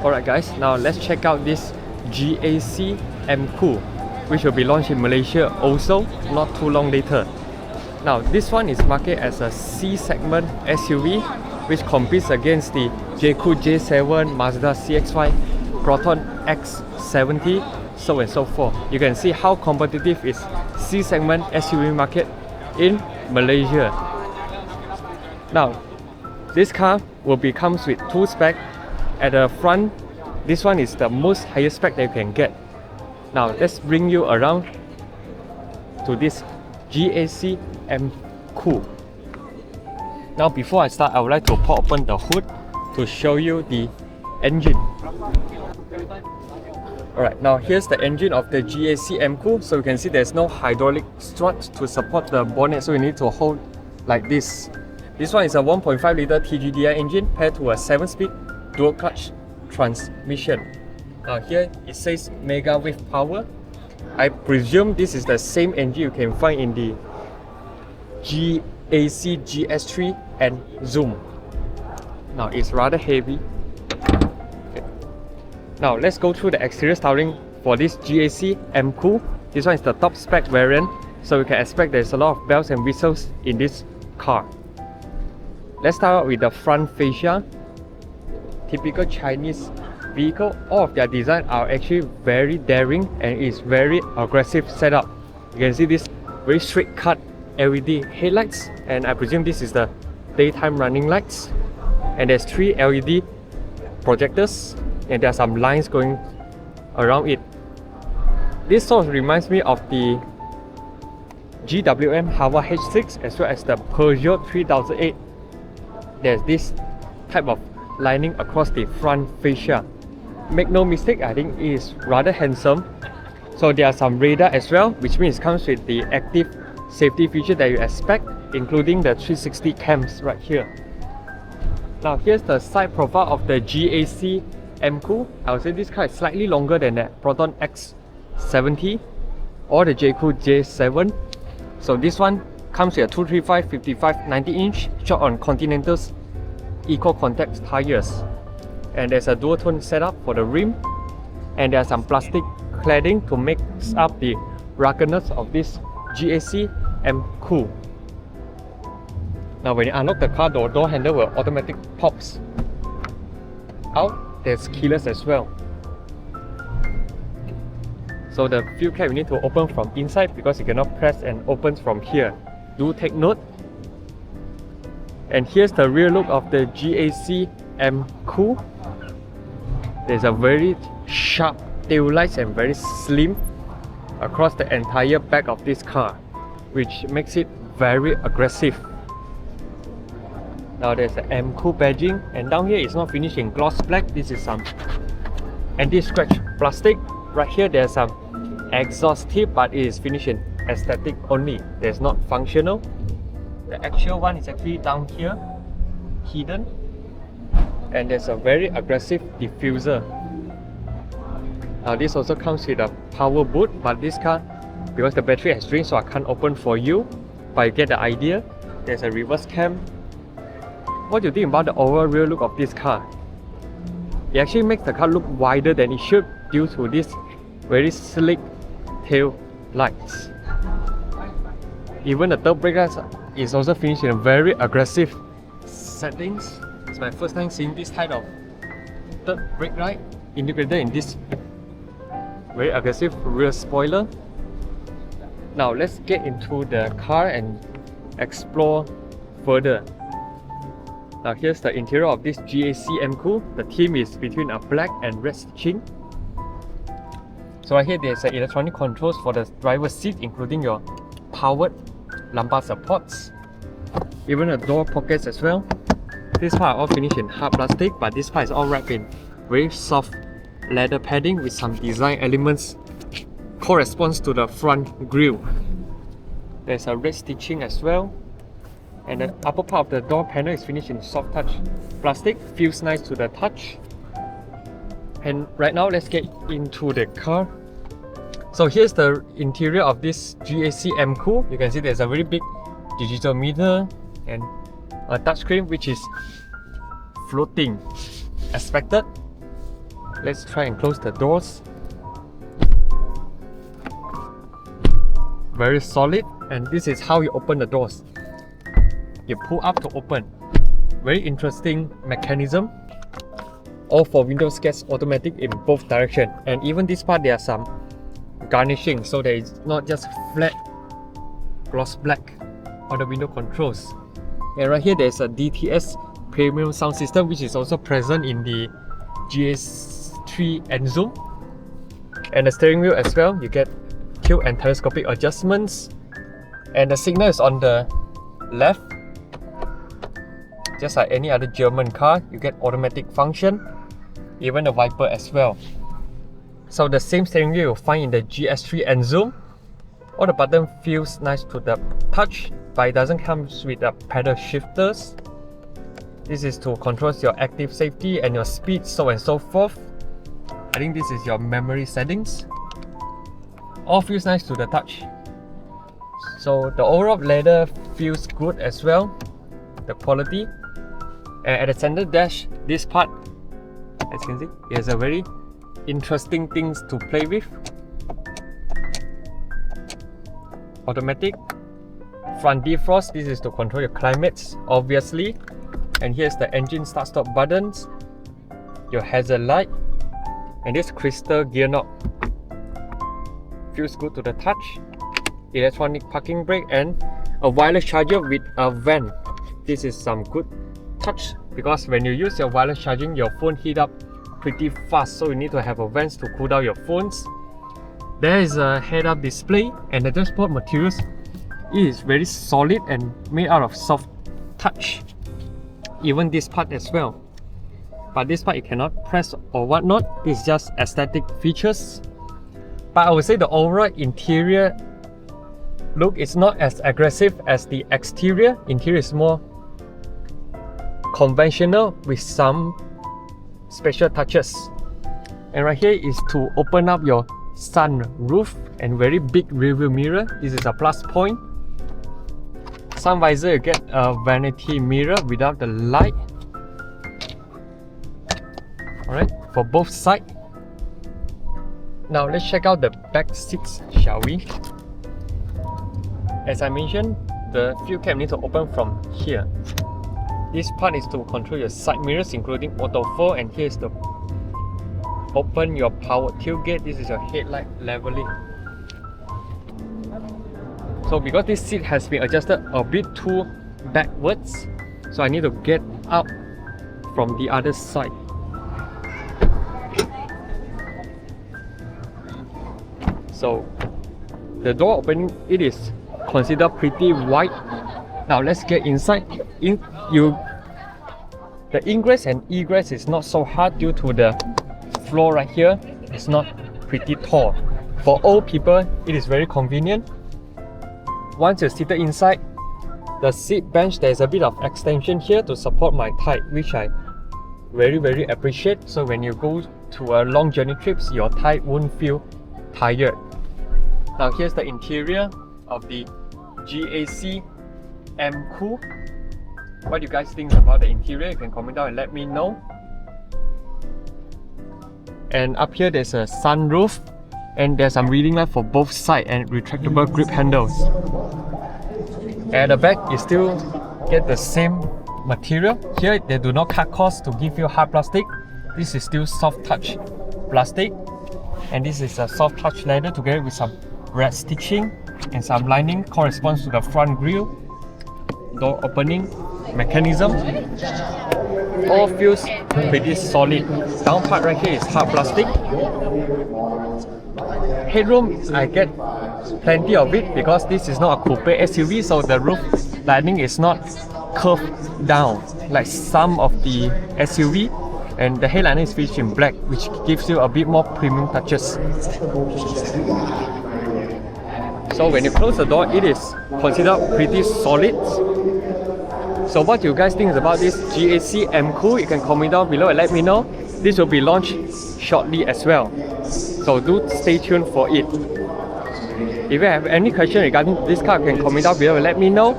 Alright guys, now let's check out this GAC Emkoo, which will be launched in Malaysia also not too long later. Now this one is marketed as a C segment SUV which competes against the Emkoo J7, Mazda CX-5, Proton X70, so and so forth. You can see how competitive is C segment SUV market in Malaysia. Now this car comes with two specs. At the front, this one is the most highest spec that you can get. Now let's bring you around to this GAC Emkoo. Now before I start, I would like to pop open the hood to show you the engine. Alright, now here's the engine of the GAC Emkoo. So you can see there's no hydraulic strut to support the bonnet, so you need to hold like this. This one is a 1.5 liter TGDI engine paired to a 7-speed dual clutch transmission. Now here it says Mega Wave Power. I presume this is the same engine you can find in the GAC GS3 and Zoom. Now it's rather heavy. Okay. Now let's go through the exterior styling for this GAC Emkoo. This one is the top spec variant, so you can expect there's a lot of bells and whistles in this car. Let's start out with the front fascia. Typical Chinese vehicle, all of their design are actually very daring and is very aggressive setup. You can see this very straight cut LED headlights, and I presume this is the daytime running lights. And there's 3 LED projectors, and there are some lines going around it. This sort of reminds me of the GWM Hava H6 as well as the Peugeot 3008. There's this type of lining across the front fascia. Make no mistake, I think it is rather handsome. So there are some radar as well, which means it comes with the active safety feature that you expect, including the 360 cams right here. Now here's the side profile of the GAC Emkoo. I would say this car is slightly longer than the Proton X70 or the Emkoo J7. So this one comes with a 235, 55, 90-inch shot on Continental's Eco Contact tires, and there's a dual tone setup for the rim, and there's some plastic cladding to mix up the ruggedness of this GAC Emkoo. Now when you unlock the car door, door handle will automatic pops out. There's keyless as well. So the fuel cap you need to open from inside because you cannot press and open from here. Do take note. And here's the rear look of the GAC Emkoo. There's a very sharp tail lights and very slim across the entire back of this car, which makes it very aggressive. Now there's an Emkoo badging, and down here it's not finished in gloss black. This is some anti-scratch plastic. Right here there's some exhaust tip, but it is finished in aesthetic only. There's not functional. The actual one is actually down here, hidden, and there's a very aggressive diffuser. Now this also comes with a power boot, but this car, because the battery has drained, so I can't open for you, but you get the idea. There's a reverse cam. What do you think about the overall rear look of this car? It actually makes the car look wider than it should due to this very slick tail lights. Even the third brake lights is also finished in a very aggressive settings. It's my first time seeing this type of third brake light integrated in this very aggressive rear spoiler. Now let's get into the car and explore further. Now here's the interior of this GAC Emkoo. The theme is between a black and red stitching. So right here there's electronic controls for the driver's seat, including your powered lumbar supports, even the door pockets as well. This part all finished in hard plastic, but this part is all wrapped in very soft leather padding with some design elements corresponds to the front grille. There's a red stitching as well, and the upper part of the door panel is finished in soft touch plastic. Feels nice to the touch. And right now let's get into the car. So here's the interior of this GAC Emkoo. You can see there's a very big digital meter and a touchscreen which is floating, expected. Let's try and close the doors. Very solid, and this is how you open the doors. You pull up to open. Very interesting mechanism. All for window sketch automatic in both directions, and even this part there are some garnishing, so that it's not just flat gloss black on the window controls. And right here there's a DTS premium sound system, which is also present in the GAC Emkoo, and the steering wheel as well. You get tilt and telescopic adjustments, and the signal is on the left. Just like any other German car, you get automatic function, even the wiper as well. So the same steering wheel you'll find in the GS3 Emkoo. All the button feels nice to the touch, but it doesn't come with the pedal shifters. This is to control your active safety and your speed, so and so forth. I think this is your memory settings. All feels nice to the touch. So the overall leather feels good as well, the quality. And at the center dash, this part, as you can see, is a very interesting things to play with. Automatic. Front defrost, this is to control your climates, obviously. And here's the engine start-stop buttons, your hazard light, and this crystal gear knob. Feels good to the touch. Electronic parking brake and a wireless charger with a vent. This is some good touch, because when you use your wireless charging, your phone heat up pretty fast, so you need to have a vent to cool down your phones. There is a head-up display, and the dashboard materials is very solid and made out of soft touch. Even this part as well. But this part you cannot press or whatnot. This is just aesthetic features. But I would say the overall interior look is not as aggressive as the exterior. Interior is more conventional with some special touches. And right here is to open up your sun roof and very big rearview mirror. This is a plus point. Sun visor, you get a vanity mirror without the light. Alright, for both sides. Now let's check out the back seats, shall we? As I mentioned, the fuel cap needs to open from here. This part is to control your side mirrors, including auto fold, and here's the open your power tailgate. This is your headlight leveling. So because this seat has been adjusted a bit too backwards, so I need to get out from the other side. So the door opening, it is considered pretty wide. Now let's get inside. The ingress and egress is not so hard due to the floor right here. It's not pretty tall. For old people, it is very convenient. Once you're seated inside, the seat bench, there's a bit of extension here to support my thigh, which I very appreciate. So when you go to a long journey trips, your thigh won't feel tired. Now here's the interior of the GAC Emkoo. What do you guys think about the interior? You can comment down and let me know. And up here there's a sunroof, and there's some reading light for both sides and retractable grip handles. At the back, you still get the same material. Here they do not cut costs to give you hard plastic. This is still soft touch plastic, and this is a soft touch leather together with some red stitching and some lining corresponds to the front grille. Door opening mechanism. All feels pretty solid. Down part right here is hard plastic. Headroom, I get plenty of it because this is not a coupe SUV, so the roof lining is not curved down like some of the SUV, and the headliner is finished in black, which gives you a bit more premium touches. So when you close the door, it is considered pretty solid. So what do you guys think about this GAC Emkoo? You can comment down below and let me know. This will be launched shortly as well, so do stay tuned for it. If you have any question regarding this car, you can comment down below and let me know.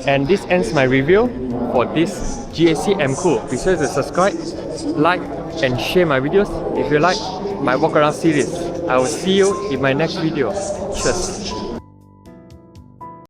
And this ends my review for this GAC Emkoo. Be sure to subscribe, like and share my videos if you like my walk around series. I will see you in my next video. Cheers.